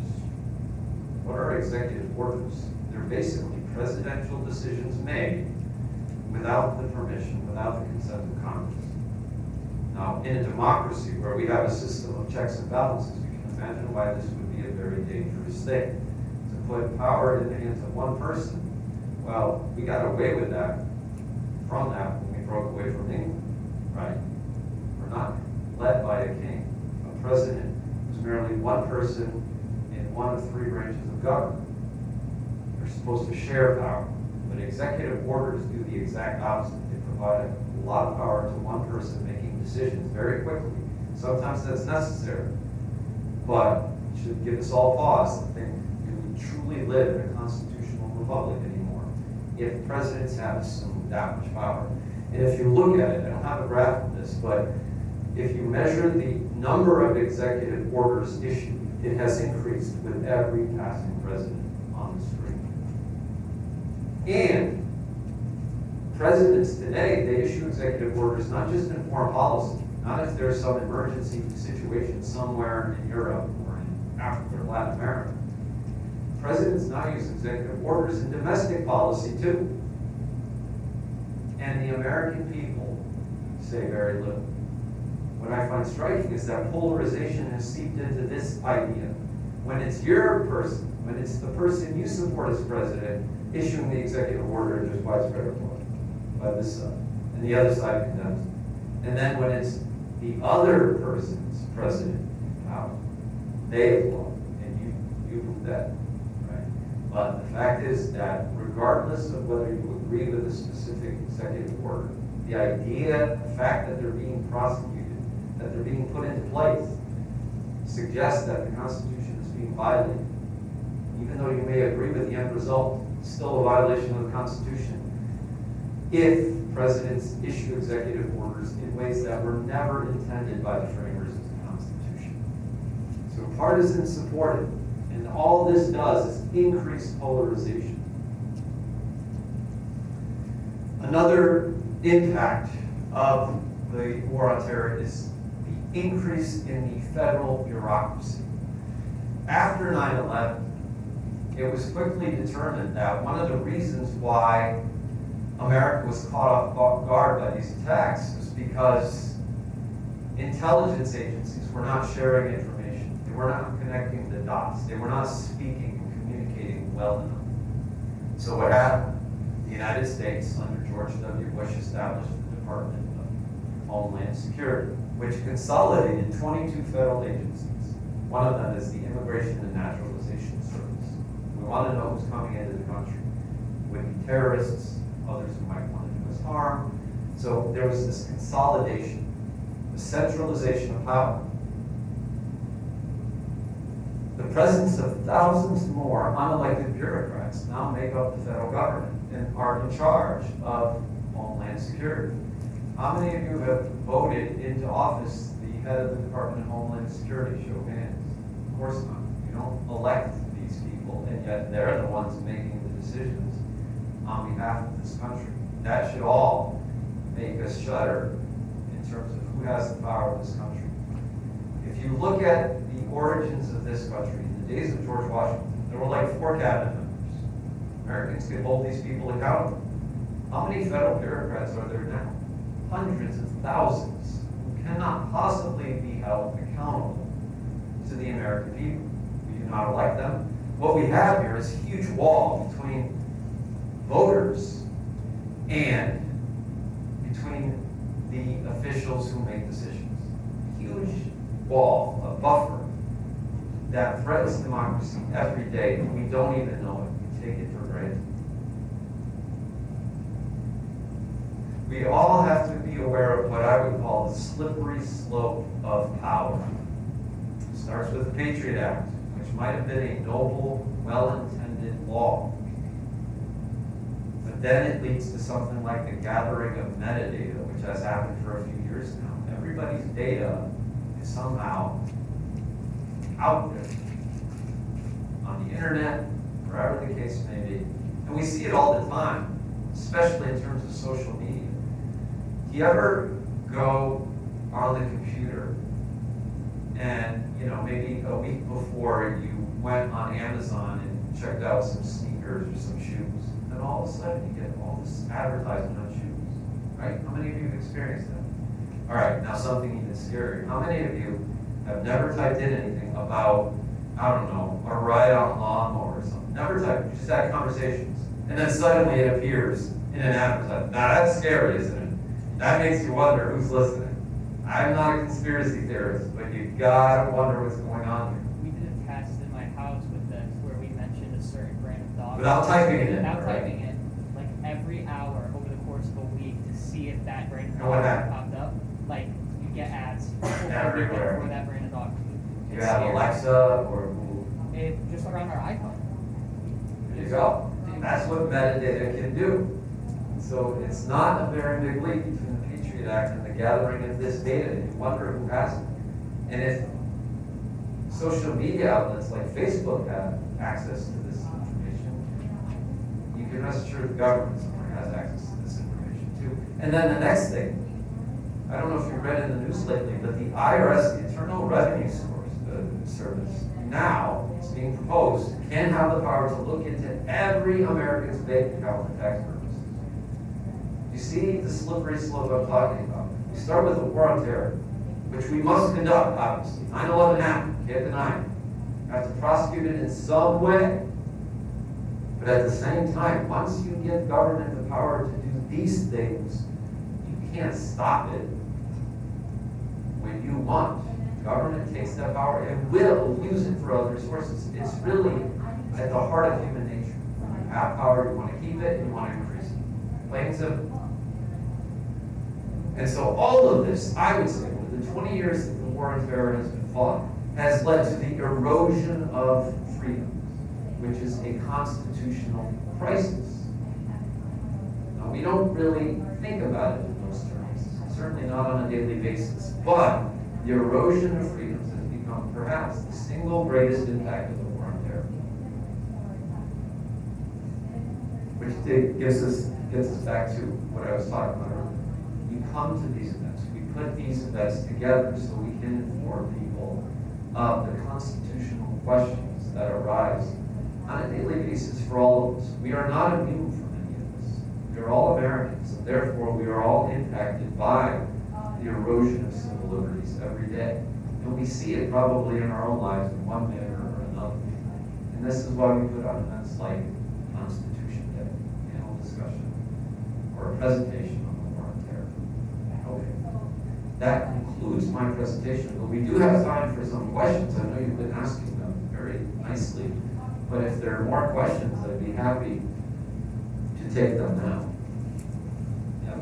Speaker 1: What are executive orders? They're basically presidential decisions made without the permission, without the consent of Congress. Now, in a democracy where we have a system of checks and balances, you can imagine why this would be a very dangerous thing. To put power in the hands of one person, well, we got away with that from that when we broke away from England, right? We're not led by a king. A president is merely one person in one of three branches of government. They're supposed to share power, but executive orders do the exact opposite. They provide a lot of power to one person making decisions very quickly. Sometimes that's necessary, but it should give us all pause to think, do we truly live in a constitutional republic anymore if presidents have assumed that much power? And if you look at it, I don't have a graph of this, but if you measure the number of executive orders issued, it has increased with every passing president on the screen. And presidents today, they issue executive orders not just in foreign policy, not if there's some emergency situation somewhere in Europe or in Africa or Latin America. Presidents now use executive orders in domestic policy too. And the American people say very little. What I find striking is that polarization has seeped into this idea
Speaker 2: when it's your person, when it's the person you support as president, issuing the executive order, there's widespread applause by this side, and the other side condemns it. And then when it's the other person's president in power, they applaud, and you prove that, right? But the fact is that regardless of whether you agree with a specific executive order, the idea, the fact that they're being prosecuted, that they're being put into place, suggests that the Constitution is being violated. Even though you may agree with the end result, it's still a violation of the Constitution if presidents issue executive orders in ways that were never intended by the framers of the Constitution. So partisan support it, and all this does is increase polarization. Another impact of the war on terror is the increase in the federal bureaucracy. After 9/11, it was quickly determined that one of the reasons why America was caught off guard by these attacks was because intelligence agencies were not sharing information. They were not connecting the dots. They were not speaking and communicating well enough. So what happened? The United States, under George W. Bush, established the Department of Homeland Security, which consolidated 22 federal agencies. One of them is the Immigration and Naturalization Service. We want to know who's coming into the country. Would be terrorists, others who might want to do us harm. So there was this consolidation, the centralization of power. The presence of thousands more unelected bureaucrats now make up the federal government and are in charge of Homeland Security. How many of you have voted into office the head of the Department of Homeland Security? Show of hands. Of course not. You don't elect these people, and yet they're the ones making the decisions on behalf of this country. That should all make us shudder in terms of who has the power of this country. If you look at the origins of this country, in the days of George Washington, there were like 4 cabinet members. Americans could hold these people accountable. How many federal bureaucrats are there now? Hundreds of thousands who cannot possibly be held accountable to the American people. We do not elect them. What we have here is a huge wall between voters and between the officials who make decisions. A huge wall, a buffer that threatens democracy every day, and we don't even know it. We take it for granted. We all have to be aware of what I would call the slippery slope of power. It starts with the Patriot Act, which might have been a noble, well-intended law. But then it leads to something like the gathering of metadata, which has happened for a few years now. Everybody's data is somehow out there on the internet, wherever the case may be. And we see it all the time, especially in terms of social media. Do you ever go on the computer and, maybe a week before you went on Amazon and checked out some sneakers or some shoes, and all of a sudden you get all this advertisement on shoes, right? How many of you have experienced that? All right, now something even scarier. How many of you have never typed in anything about, I don't know, a ride on a lawnmower or something? Never typed, just had conversations. And then suddenly it appears in an advertisement. Now that's scary, isn't it? That makes you wonder who's listening. I'm not a conspiracy theorist, but you gotta wonder what's going on here.
Speaker 4: We did a test in my house with this where we mentioned a certain brand of dog.
Speaker 2: Without typing it in.
Speaker 4: Without
Speaker 2: right?
Speaker 4: typing it, like every hour over the course of a week to see if that brand of
Speaker 2: And what
Speaker 4: dog
Speaker 2: happened?
Speaker 4: popped up. Like you get ads
Speaker 2: Everywhere.
Speaker 4: for that brand of dog.
Speaker 2: You
Speaker 4: It's
Speaker 2: have
Speaker 4: scary.
Speaker 2: Alexa or Google.
Speaker 4: It just like on our iPhone.
Speaker 2: There you go. That's what metadata can do. So it's not a very big leap between the Patriot Act and the gathering of this data. You wonder who has it. And if social media outlets like Facebook have access to this information, you can rest assured the government somewhere has access to this information too. And then the next thing, I don't know if you've read in the news lately, but the IRS, the Internal Revenue Service, now it's being proposed, can have the power to look into every American's bank account for tax purposes. You see the slippery slope I'm talking about. We start with the war on terror, which we must conduct, obviously. 9/11 happened, can't deny it. have to prosecute it in some way. But at the same time, once you give government the power to do these things, you can't stop it when you want. Government takes that power and will use it for other sources. It's really at the heart of human nature. When you have power, you want to keep it, and you want to increase it. Plain and simple. And so all of this, I would say, over the 20 years that the war on terror has been fought, has led to the erosion of freedoms, which is a constitutional crisis. Now, we don't really think about it in those terms, certainly not on a daily basis, but the erosion of freedoms has become perhaps the single greatest impact of the war on terror. Which gets us back to what I was talking about earlier. We come to these events, we put these events together so we can inform people of the constitutional questions that arise on a daily basis for all of us. We are not immune from any of this. We are all Americans, and therefore we are all impacted by the erosion of civil liberties every day. And we see it probably in our own lives in one manner or another. And this is why we put on events like Constitution Day, panel discussion, or a presentation on the war on terror. Okay. That concludes my presentation, but we do have time for some questions. I know you've been asking them very nicely, but if there are more questions, I'd be happy to take them now.
Speaker 4: So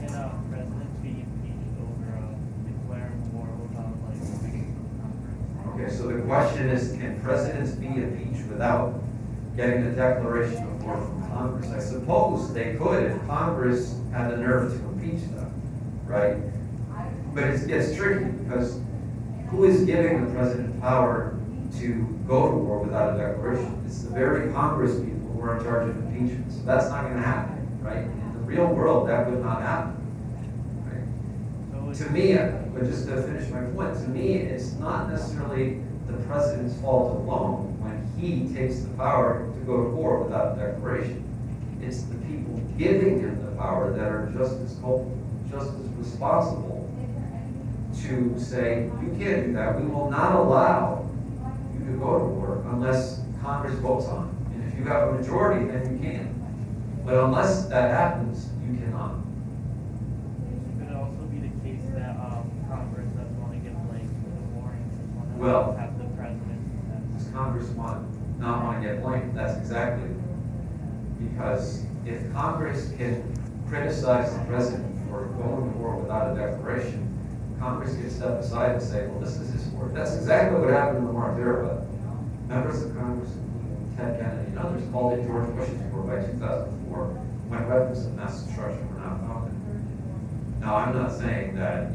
Speaker 4: can presidents be impeached over declaring war without like?
Speaker 2: Okay, so the question is, can presidents be impeached without getting a declaration of war from Congress? I suppose they could if Congress had the nerve to impeach them, right? But it gets tricky because who is giving the president power to go to war without a declaration? It's the very Congress people who are in charge of impeachment. So that's not going to happen, right? In the real world, that would not happen. Right? To me, but just to finish my point, to me, it's not necessarily the president's fault alone when he takes the power to go to war without a declaration. It's the people giving him the power that are just as culpable, just as responsible to say, you can't do that. We will not allow you to go to war unless Congress votes on it. And if you have a majority, then you can. But unless that happens, you cannot.
Speaker 4: Could it also be the case that Congress doesn't want to get blamed for the war and just want to
Speaker 2: Well,
Speaker 4: have the president?
Speaker 2: does Congress not want to get blamed? That's exactly it. Because if Congress can criticize the president for going to war without a declaration, Congress can step aside and say, well, this is his war. That's exactly what happened in the war on terror. But members of Congress, including Ted Kennedy and others, called it George Bush's war by 2004 when weapons of mass destruction were not found. Now, I'm not saying that,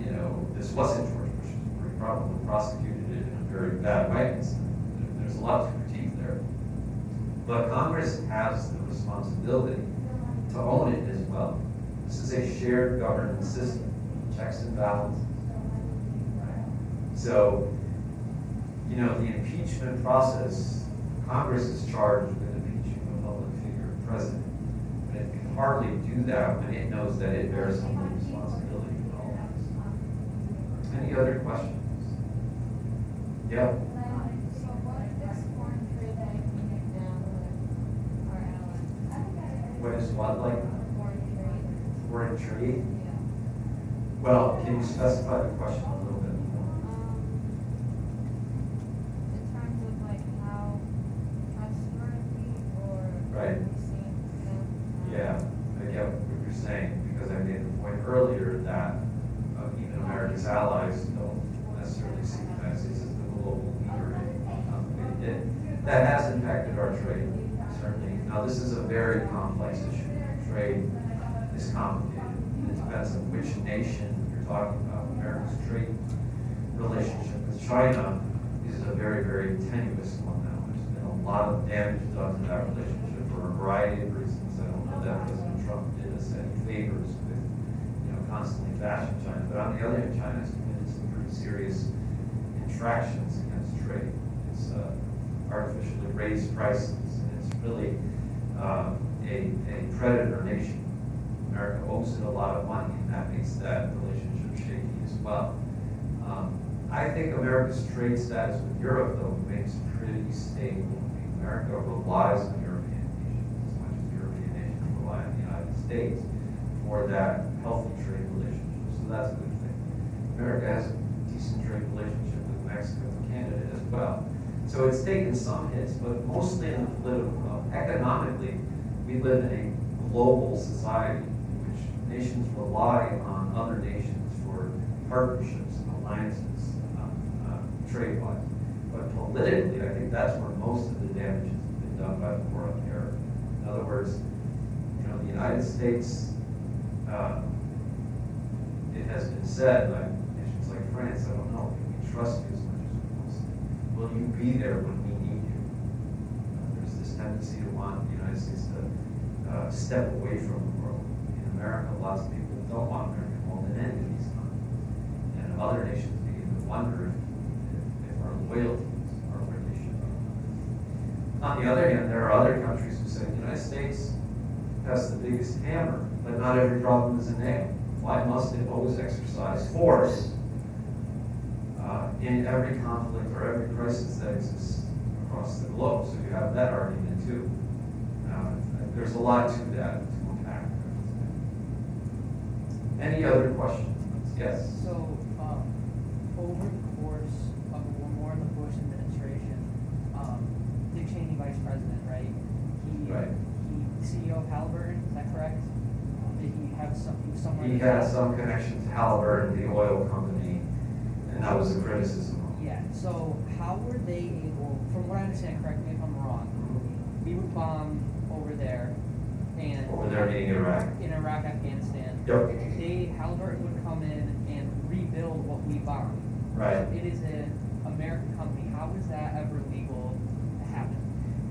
Speaker 2: this wasn't George Bush's war. He probably prosecuted it in a very bad way. There's a lot to critique there. But Congress has the responsibility to own it as well. This is a shared governance system, checks and balances. So, the impeachment process, Congress is charged with impeaching a public figure, a president. But it can hardly do that when it knows that it bears some responsibility in all of this. Any other questions? Yeah?
Speaker 3: So what is foreign trade that we can get down with our allies?
Speaker 2: What is what like?
Speaker 3: Foreign trade.
Speaker 2: Foreign trade?
Speaker 3: Yeah.
Speaker 2: Well, can you specify the question a little bit more?
Speaker 3: In terms of like how trustworthy or
Speaker 2: Right.
Speaker 3: seen,
Speaker 2: Yeah, I get what you're saying, because I made the point earlier that even America's allies don't necessarily see the United States as the global leader that has impacted our trade, certainly. Now, this is a very complex issue. Trade is complicated. It depends on which nation you're talking about. America's trade relationship with China is a very, very tenuous one now. There's been a lot of damage done to that relationship for a variety of reasons. I don't know that President Trump did us any favors with, constantly bashing China. But on the other hand, China has committed some pretty serious infractions against trade. It's artificially raised prices, and it's really a predator nation. America owes it a lot of money, and that makes that relationship shaky as well.
Speaker 1: I think America's trade status with Europe, though, remains pretty stable. I mean, America relies on European nations as much as European nations rely on the United States for that healthy trade relationship. So that's a good thing. America has a decent trade relationship with Mexico and Canada as well. So it's taken some hits, but mostly in the political realm. Economically, we live in a global society in which nations rely on other nations for partnerships and alliances, trade-wise. But politically, I think that's where most of the damage has been done by the war on terror. In other words, the United States, it has been said by nations like France, I don't know, can we trust you as much as we want to? Will you be there when we need you? There's this tendency to want the United States to step away from the world. In America, lots of people don't want America involved in any of these times. And other nations begin to wonder if our loyalties are where they should be. On the other hand, there are other countries who say the United States has the biggest hammer, but not every problem is a nail. Why must it always exercise force in every conflict or every crisis that exists across the globe? So you have that argument too. There's a lot to that to unpack. Any other questions? Yes.
Speaker 5: So, over the course of more in the Bush administration, Dick Cheney, vice president, right?
Speaker 1: Right.
Speaker 5: He CEO of Halliburton, is that correct? Did he have somewhere?
Speaker 1: He had some connection to Halliburton, the oil company, and that was a criticism.
Speaker 5: Yeah. So how were they able? From what I understand, correct me if I'm wrong. We would bomb over there, and
Speaker 1: Over there being Iraq.
Speaker 5: in Iraq, Afghanistan.
Speaker 1: Yep.
Speaker 5: Halliburton would come in and rebuild what we bombed.
Speaker 1: Right.
Speaker 5: It is an American company. How is that ever legal to happen?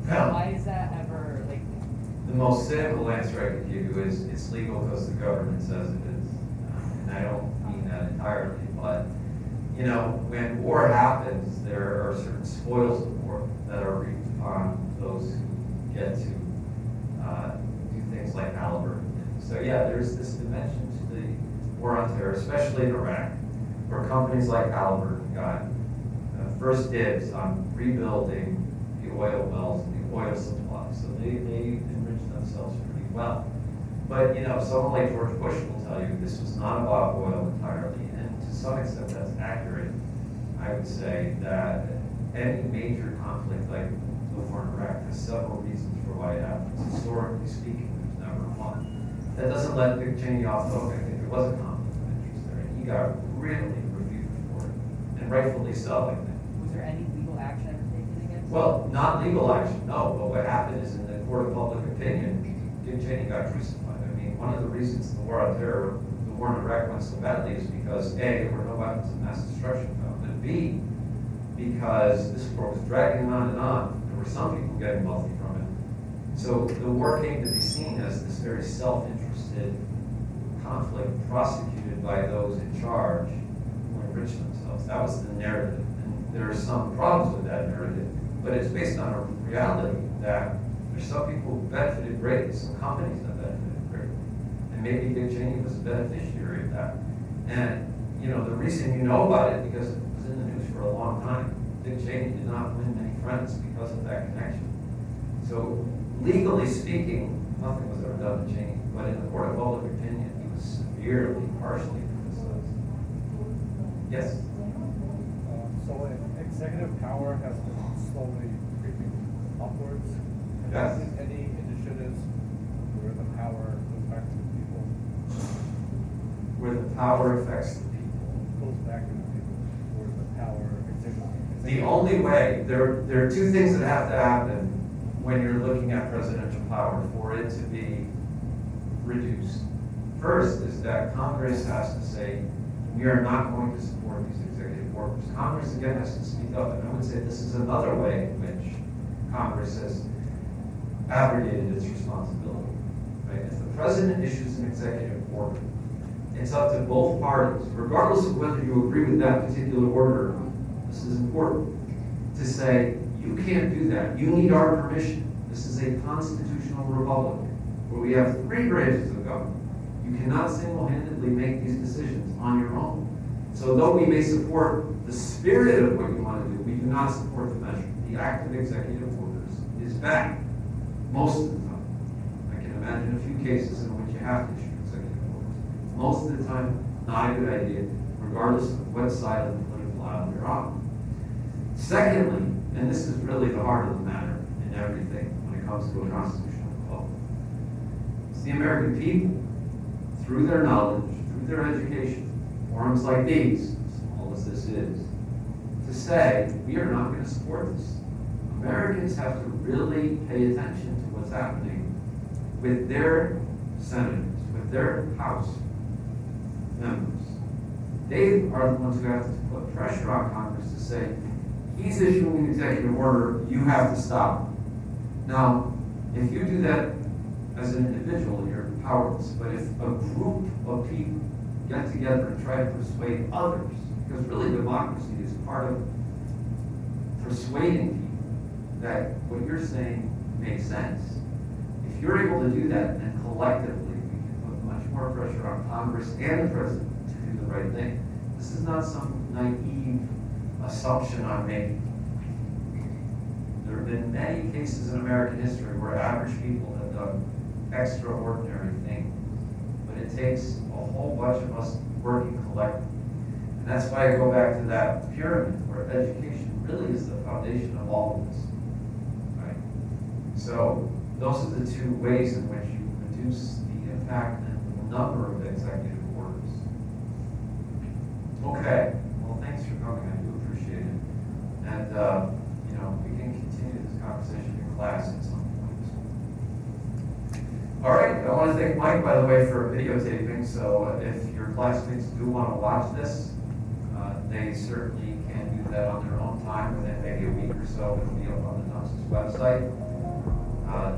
Speaker 1: Well,
Speaker 5: Why is that ever like?
Speaker 1: the most simple answer I could give you is it's legal because the government says it is. And I don't mean that entirely, but when war happens, there are certain spoils of war that are reaped upon those who get to do things like Halliburton. So yeah, there's this dimension to the war on terror, especially in Iraq, where companies like Halliburton got first dibs on rebuilding the oil wells and the oil supply. So they enriched themselves pretty well. But someone like George Bush will tell you this was not about oil entirely, and to some extent that's accurate. I would say that any major conflict like the war in Iraq has several reasons for why it happens. Historically speaking, there's never one. That doesn't let Dick Cheney off the hook. I think there was a conflict of interest there, and he got really reviewed for it, and rightfully so, I think.
Speaker 5: Was there any legal action ever taken against?
Speaker 1: Well, not legal action, no, but what happened is in the court of public opinion, Dick Cheney got crucified. I mean, one of the reasons the war on terror, the war in Iraq went so badly is because A, there were no weapons of mass destruction found, and B, because this war was dragging on and on. There were some people getting wealthy from it. So the war came to be seen as this very self-interested conflict prosecuted by those in charge who enriched themselves. That was the narrative. And there are some problems with that narrative, but it's based on a reality that there's some people who benefited greatly, some companies that benefited greatly. And maybe Dick Cheney was a beneficiary of that. And the reason you know about it, because it was in the news for a long time, Dick Cheney did not win many friends because of that connection. So legally speaking, nothing was ever done to Cheney, but in the court of public opinion, he was severely, harshly criticized. Yes?
Speaker 6: So executive power has been slowly creeping upwards. Have
Speaker 1: Yes.
Speaker 6: there been any initiatives where the power goes back to the people?
Speaker 1: Where the power affects the people.
Speaker 6: Goes back to the people, or the power executive?
Speaker 1: The only way, there are two things that have to happen when you're looking at presidential power for it to be reduced. First is that Congress has to say, we are not going to support these executive orders. Congress, again, has to speak up, and I would say this is another way in which Congress has abrogated its responsibility. Right? If the president issues an executive order, it's up to both parties, regardless of whether you agree with that particular order or not. This is important to say, you can't do that. You need our permission. This is a constitutional republic where we have 3 branches of government. You cannot single-handedly make these decisions on your own.
Speaker 2: So though we may support the spirit of what you want to do, we do not support the measure. The act of executive orders is bad, most of the time. I can imagine a few cases in which you have to issue executive orders. Most of the time, not a good idea, regardless of what side of the political aisle you're on. Secondly, and this is really the heart of the matter in everything when it comes to a constitutional republic, it's the American people, through their knowledge, through their education, forums like these, small as this is, to say, we are not going to support this. Americans have to really pay attention to what's happening with their senators, with their House members. They are the ones who have to put pressure on Congress to say, he's issuing an executive order, you have to stop. Now, if you do that as an individual, you're powerless. But if a group of people get together and try to persuade others, because really democracy is part of persuading people that what you're saying makes sense. If you're able to do that, then collectively we can put much more pressure on Congress and the president to do the right thing. This is not some naive assumption I'm making. There have been many cases in American history where average people have done extraordinary things, but it takes a whole bunch of us working collectively. And that's why I go back to that pyramid where education really is the foundation of all of this, right? So those are the two ways in which you reduce the impact and the number of executive orders. Okay, well, thanks for coming. I do appreciate it. And, we can continue this conversation in class at some point. All right, I want to thank Mike, by the way, for videotaping. So if your classmates do want to watch this, they certainly can do that on their own time. Within maybe a week or so, it'll be up on the Dunce's website.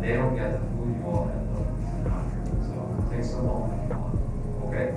Speaker 2: They don't get the food, you all have the contract. So take some home if you want. Okay?